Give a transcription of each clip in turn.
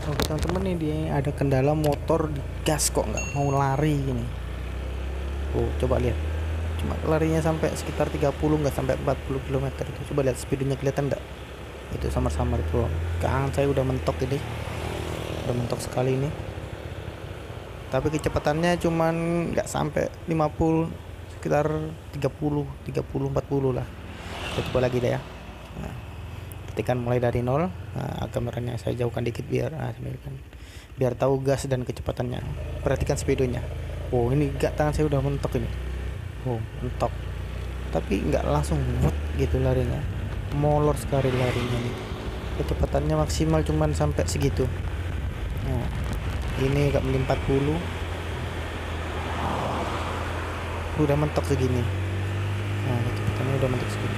Oke teman-teman, ini dia ada kendala motor di gas kok nggak mau lari gini. Oh, coba lihat. Cuma larinya sampai sekitar 30, nggak sampai 40 km itu. Coba lihat speednya, kelihatan nggak? Itu samar-samar itu. Kan saya udah mentok ini. Udah mentok sekali ini. Tapi kecepatannya cuman nggak sampai 50, sekitar 30, 30, 40 lah. Kita coba lagi deh ya. Nah, ketikkan mulai dari nol. Nah, kameranya saya jauhkan dikit biar tahu gas dan kecepatannya. Perhatikan speedonya. Oh, ini gak, tangan saya udah mentok ini. Oh, mentok. Tapi nggak langsung wut gitu larinya. Molor sekali larinya nih. Kecepatannya maksimal cuman sampai segitu. Nah, ini gak meli 40. Udah mentok segini. Nah, kecepatannya udah mentok segini.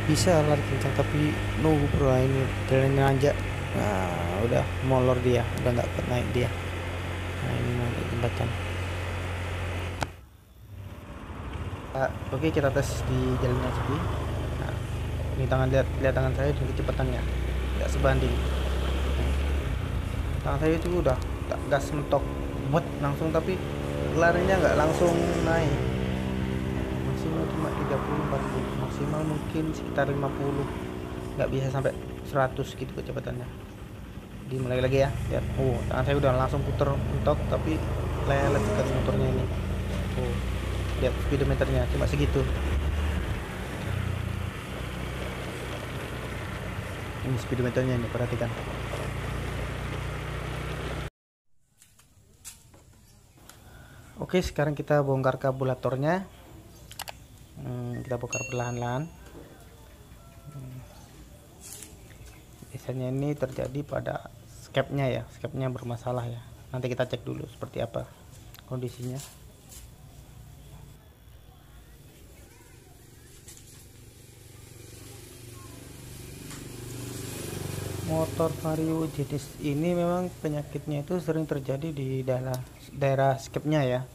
Bisa lari kencang tapi nunggu bro, ini jalannya nanjak. Nah, udah molor dia, udah nggak kuat naik dia. Nah, ini naik jembatan. Oke, kita tes di jalan yang sepi. Nah, ini tangan, lihat tangan saya dan kecepatannya nggak sebanding. Nah, tangan saya itu udah tak gas mentok buat langsung, tapi larinya nggak langsung naik. Maksimal cuma 30, 40, maksimal mungkin sekitar 50, nggak bisa sampai 100 gitu kecepatannya. Dimulai lagi ya, lihat. Oh, tangan saya udah langsung puter mentok, tapi lelet sekali motornya ini. Oh, lihat speedometernya cuma segitu. Ini speedometernya, ini perhatikan. Oke, sekarang kita bongkar karburatornya. Kita bongkar perlahan-lahan. Biasanya ini terjadi pada skepnya ya, skepnya bermasalah ya. Nanti kita cek dulu seperti apa kondisinya. Motor Vario jenis ini memang penyakitnya itu sering terjadi di daerah skepnya ya.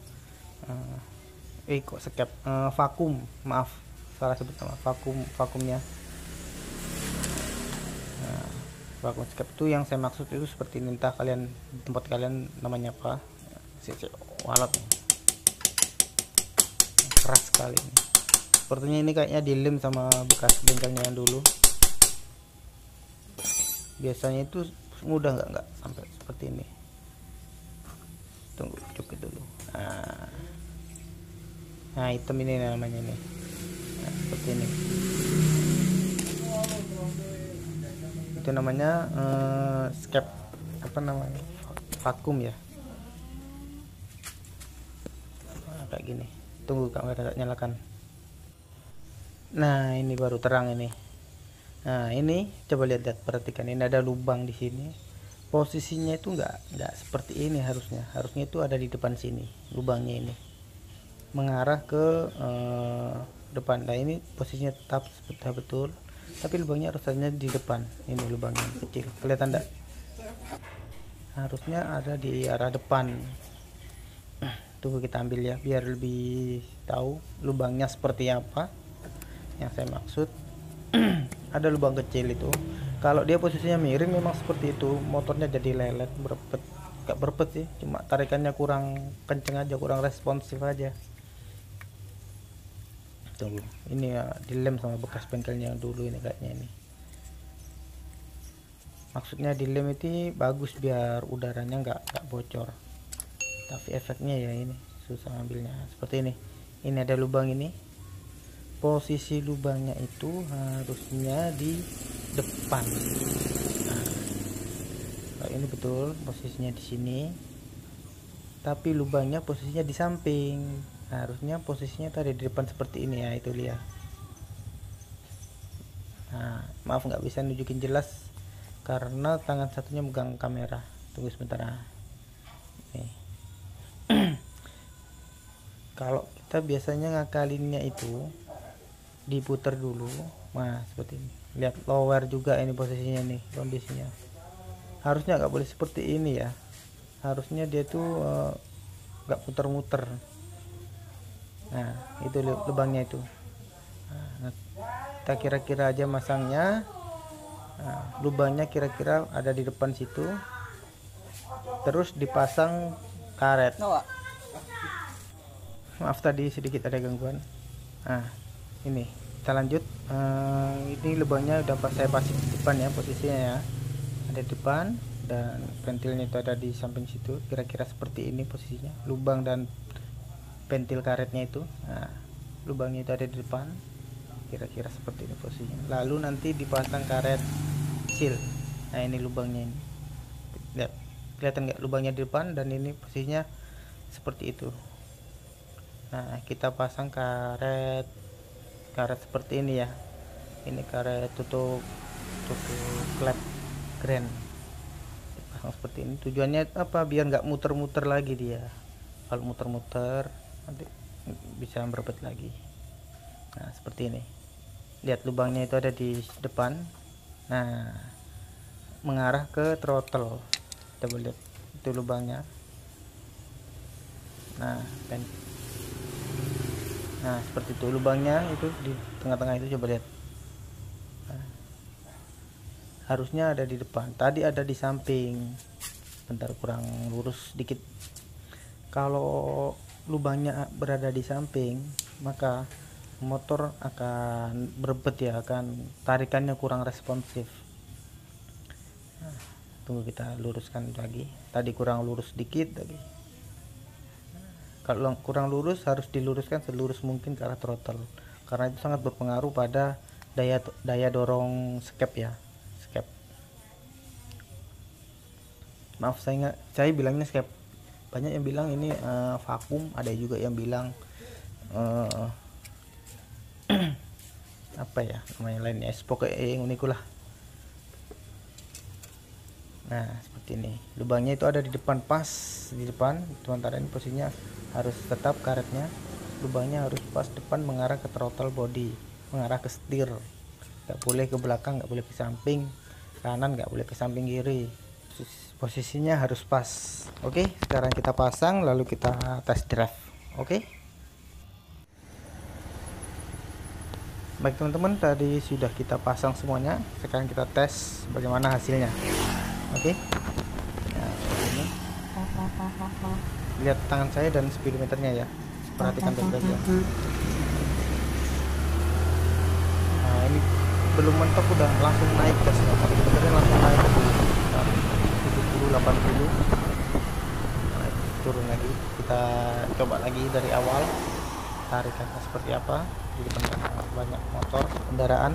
Kok skep, vakum, maaf, salah sebut nama, vakumnya. Nah, vakum skep itu yang saya maksud itu seperti ini, entah kalian tempat kalian namanya apa. Walat nih, keras sekali ini. Sepertinya ini kayaknya dilem sama bekas bengkelnya yang dulu. Biasanya itu mudah nggak sampai seperti ini. Tunggu, cukit dulu. Nah, hitam ini namanya nih. Nah, seperti ini. Itu namanya skep, apa namanya, vakum ya. Nah, kayak gini. Tunggu, kamera nyalakan. Nah, ini baru terang ini. Nah, ini coba lihat, perhatikan, ini ada lubang di sini. Posisinya itu nggak seperti ini, harusnya itu ada di depan sini, lubangnya ini mengarah ke depan. Nah, ini posisinya tetap betul, tapi lubangnya harusnya di depan. Ini lubangnya kecil, kelihatan enggak? Harusnya ada di arah depan. Tunggu, kita ambil ya biar lebih tahu lubangnya seperti apa yang saya maksud. Ada lubang kecil itu. Kalau dia posisinya miring memang seperti itu, motornya jadi lelet, berpet. Gak berpet sih, cuma tarikannya kurang kenceng aja, kurang responsif aja. Tunggu, ini ya dilem sama bekas bengkelnya yang dulu ini kayaknya ini. Maksudnya dilem itu bagus biar udaranya nggak bocor. Tapi efeknya ya ini susah ngambilnya. Seperti ini. Ini ada lubang ini. Posisi lubangnya itu harusnya di depan. Nah, ini betul posisinya di sini, tapi lubangnya posisinya di samping. Harusnya posisinya tadi di depan seperti ini ya, itu lihat. Nah, maaf nggak bisa nunjukin jelas karena tangan satunya megang kamera. Tunggu sebentar. Nih. Kalau kita biasanya ngakalinnya itu diputar dulu. Nah, seperti ini, lihat lower juga ini posisinya nih, kondisinya harusnya nggak boleh seperti ini ya. Harusnya dia tuh nggak muter-muter. Nah, itu lubangnya itu. Nah, kita kira-kira aja masangnya. Nah, lubangnya kira-kira ada di depan situ, terus dipasang karet. Maaf tadi sedikit ada gangguan. Nah ini kita lanjut. Ini lubangnya udah pas saya pasang di depan ya, posisinya ya ada di depan, dan ventilnya itu ada di samping situ. Kira-kira seperti ini posisinya, lubang dan ventil karetnya itu. Nah, lubangnya itu ada di depan, kira-kira seperti ini posisinya. Lalu nanti dipasang karet seal. Nah ini lubangnya ini, lihat, kelihatan nggak lubangnya di depan, dan ini posisinya seperti itu. Nah kita pasang karet seperti ini ya. Ini karet tutup klep grand, pasang seperti ini. Tujuannya apa? Biar nggak muter-muter lagi dia. Kalau muter-muter nanti bisa berebut lagi. Nah seperti ini, lihat lubangnya itu ada di depan. Nah mengarah ke throttle, kita boleh lihat itu lubangnya. Nah seperti itu lubangnya itu di tengah-tengah itu, coba lihat. Nah, harusnya ada di depan, tadi ada di samping, bentar kurang lurus dikit. Kalau lubangnya berada di samping, maka motor akan berebet ya, akan tarikannya kurang responsif. Nah, tunggu kita luruskan lagi, tadi kurang lurus dikit tadi. Kalau kurang lurus harus diluruskan selurus mungkin ke arah throttle, karena itu sangat berpengaruh pada daya dorong skep ya, skep. Maaf saya bilangnya skep, banyak yang bilang ini vakum, ada juga yang bilang apa ya namanya lainnya, pokoknya yang unik lah. Nah seperti ini, lubangnya itu ada di depan, pas di depan. Sementara ini posisinya harus tetap karetnya, lubangnya harus pas depan, mengarah ke throttle body, mengarah ke setir, nggak boleh ke belakang, nggak boleh ke samping kanan, nggak boleh ke samping kiri. Posisinya harus pas. Oke, sekarang kita pasang lalu kita test drive. Oke, baik teman-teman, tadi sudah kita pasang semuanya, sekarang kita tes bagaimana hasilnya. Oke, nah, ini lihat tangan saya dan speedometernya ya, perhatikan baik-baik ya. Nah ini belum mentok udah langsung naik gasnya, speedometernya langsung naik 70 80. Nah, turun lagi, kita coba lagi dari awal, tarikannya seperti apa di depan banyak motor kendaraan.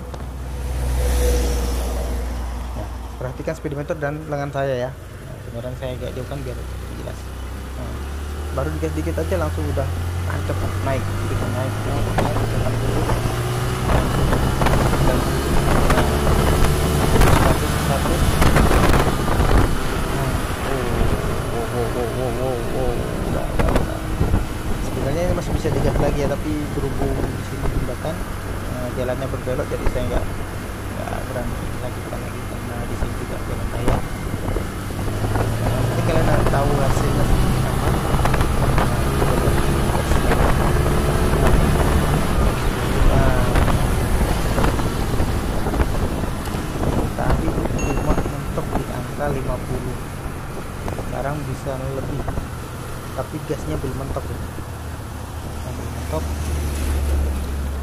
Nah, perhatikan speedometer dan lengan saya ya. Nah, sebenarnya saya agak jauhkan biar jelas. Nah, baru digas dikit aja langsung udah tancap naik, kita naik dengan dulu dan satu. Udah. Sebenarnya ini masih bisa digas lagi ya, tapi berhubung di sini jembatan, jalannya berbelok, jadi saya nggak berani lanjutkan lagi karena di sini juga jalan raya. Nanti kalian harus tahu hasilnya seperti apa. Tadi cuma mentok di angka 50, sekarang bisa lebih, tapi gasnya belum mentok ya. Mentok.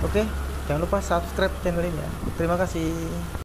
Oke, jangan lupa subscribe channel ini ya. Terima kasih.